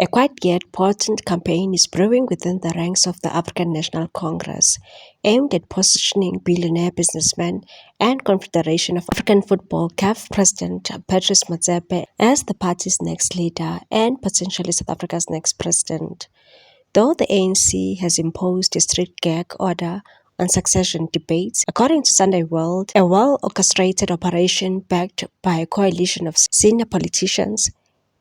A quiet yet potent campaign is brewing within the ranks of the African National Congress, aimed at positioning billionaire businessman and Confederation of African Football (CAF) President Patrice Motsepe as the party's next leader and potentially South Africa's next president. Though the ANC has imposed a strict gag order on succession debates, according to Sunday World, a well-orchestrated operation backed by a coalition of senior politicians,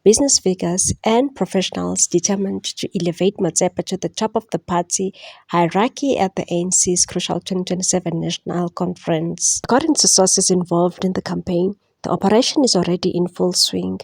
business figures and professionals determined to elevate Motsepe to the top of the party hierarchy at the ANC's crucial 2027 National Conference. According to sources involved in the campaign, the operation is already in full swing,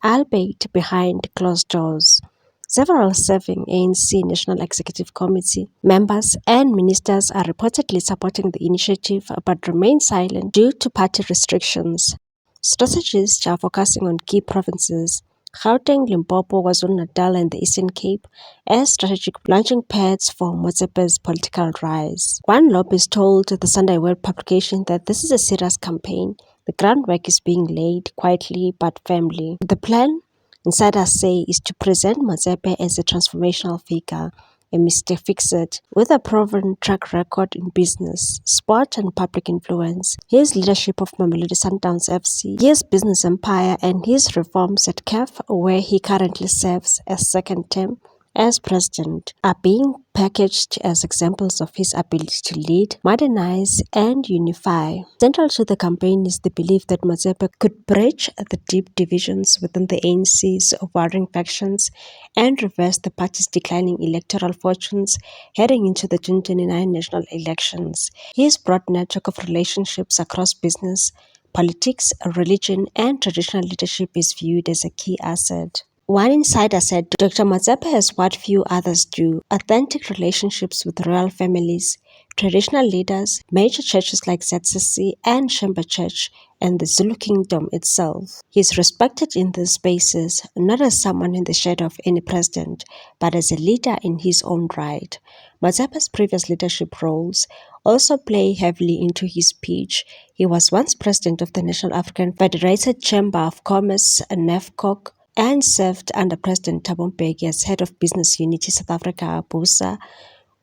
albeit behind closed doors. Several serving ANC National Executive Committee members and ministers are reportedly supporting the initiative but remain silent due to party restrictions. Strategists are focusing on key provinces Gauteng, Limpopo, KwaZulu-Natal and the Eastern Cape as strategic launching pads for Motsepe's political rise. One lobbyist told the Sunday World publication that this is a serious campaign. The groundwork is being laid quietly but firmly. The plan, insiders say, is to present Motsepe as a transformational figure, a Mr. Fix-It, with a proven track record in business, sport and public influence. His leadership of Mamelodi Sundowns FC, his business empire and his reforms at CAF, where he currently serves a second term as president, are being packaged as examples of his ability to lead, modernize and unify. Central to the campaign is the belief that Motsepe could bridge the deep divisions within the ANC's warring factions and reverse the party's declining electoral fortunes heading into the 2029 national elections. His broad network of relationships across business, politics, religion and traditional leadership is viewed as a key asset. One insider said Dr. Motsepe has what few others do: authentic relationships with royal families, traditional leaders, major churches like ZCC and Shemba Church, and the Zulu Kingdom itself. He is respected in these spaces, not as someone in the shadow of any president, but as a leader in his own right. Motsepe's previous leadership roles also play heavily into his pitch. He was once president of the National African Federated Chamber of Commerce, NAFCOC, and served under President Thabo Mbeki as head of Business Unity South Africa, BUSA,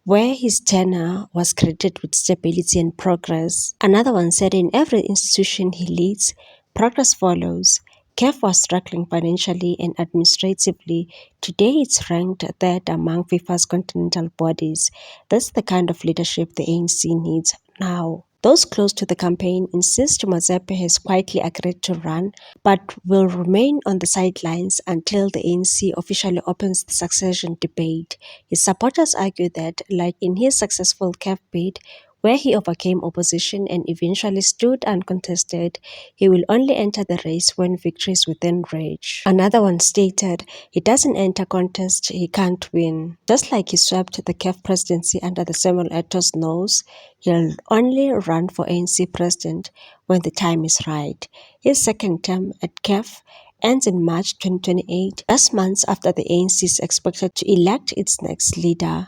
where his tenure was credited with stability and progress. Another one said in every institution he leads, progress follows. CAF was struggling financially and administratively. Today it's ranked third among FIFA's continental bodies. That's the kind of leadership the ANC needs now. Those close to the campaign insist Motsepe has quietly agreed to run, but will remain on the sidelines until the ANC officially opens the succession debate. His supporters argue that, like in his successful CAF bid, where he overcame opposition and eventually stood uncontested, he will only enter the race when victory is within reach. Another one stated, he doesn't enter contest, he can't win. Just like he swept the CAF presidency under the Samuel Eto's nose, he'll only run for ANC president when the time is right. His second term at CAF ends in March 2028, just months after the ANC is expected to elect its next leader.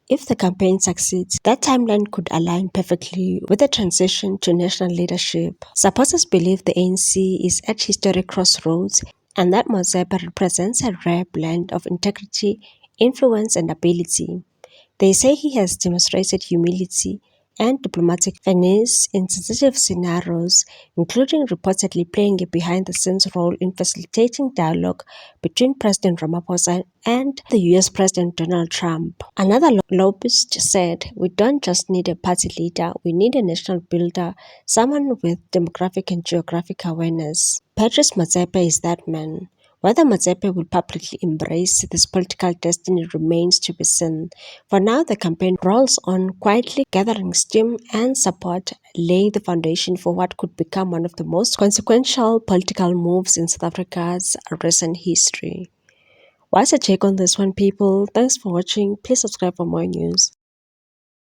If the campaign succeeds, that timeline could align perfectly with the transition to national leadership. Supporters believe the ANC is at historic crossroads and that Motsepe represents a rare blend of integrity, influence and ability. They say he has demonstrated humility and diplomatic finesse in sensitive scenarios, including reportedly playing a behind-the-scenes role in facilitating dialogue between President Ramaphosa and the US President Donald Trump. Another lobbyist said, "We don't just need a party leader, we need a national builder, someone with demographic and geographic awareness." Patrice Motsepe is that man. Whether Motsepe will publicly embrace this political destiny remains to be seen. For now, the campaign rolls on, quietly gathering steam and support, laying the foundation for what could become one of the most consequential political moves in South Africa's recent history. What's your take on this one, people? Thanks for watching. Please subscribe for more news.